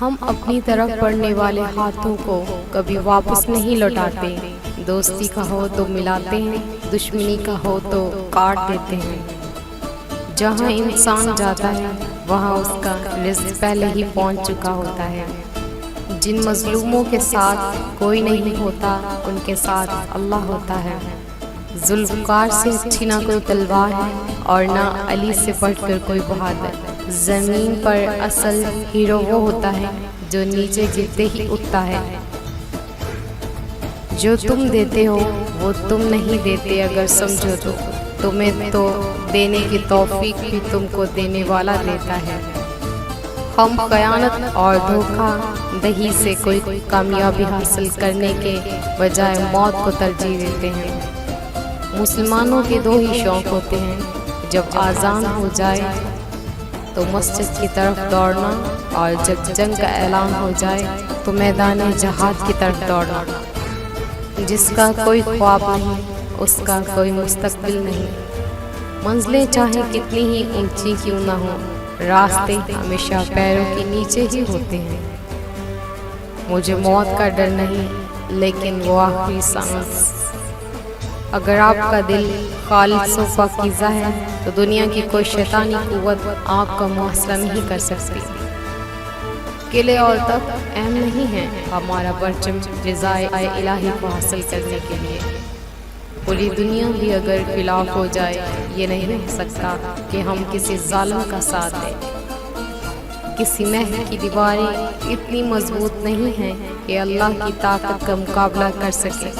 ہم اپنی طرف بڑھنے والے ہاتھوں کو کبھی واپس نہیں لوٹاتے۔ دوستی کا ہو تو ملاتے ہیں، دشمنی کا ہو تو کاٹ دیتے ہیں۔ جہاں انسان جاتا ہے وہاں اس کا رزق پہلے ہی پہنچ چکا ہوتا ہے۔ جن مظلوموں کے ساتھ کوئی نہیں ہوتا ان کے ساتھ اللہ ہوتا ہے۔ ذوالفقار سے اچھی نہ کوئی تلوار ہے اور نہ علی سے بڑھ کر کوئی بہادر۔ زمین پر اصل ہیرو وہ ہوتا ہے جو نیچے گرتے ہی اٹھتا ہے۔ جو تم دیتے ہو وہ تم نہیں دیتے اگر سمجھو تو، تمہیں تو دینے کی توفیق بھی تم کو دینے والا دیتا ہے۔ ہم خیانت اور دھوکہ دہی سے کوئی کامیابی حاصل کرنے کے بجائے موت کو ترجیح دیتے ہیں۔ مسلمانوں کے دو ہی شوق ہوتے ہیں، جب اذان ہو جائے تو مسجد کی طرف دوڑنا اور جب جنگ کا اعلان ہو جائے تو میدان جہاد کی طرف دوڑنا۔ جس کا کوئی خواب نہیں اس کا کوئی مستقبل نہیں۔ منزلیں چاہے کتنی ہی اونچی کیوں نہ ہوں، راستے ہمیشہ پیروں کے نیچے ہی ہوتے ہیں۔ مجھے موت کا ڈر نہیں لیکن وہ آخری سانس۔ اگر آپ کا دل خالص و پاکیزہ ہے تو دنیا کی کوئی شیطانی قوت آپ کا محاصرہ نہیں کر سکتی۔ قلعے اور تخت اہم نہیں ہیں، ہمارا پرچم رضائے الہی کو حاصل کرنے کے لیے۔ پوری دنیا بھی اگر خلاف ہو جائے یہ نہیں ہو سکتا کہ ہم کسی ظالم کا ساتھ دیں۔ کسی محل کی دیواریں اتنی مضبوط نہیں ہیں کہ اللہ کی طاقت کا مقابلہ کر سکے۔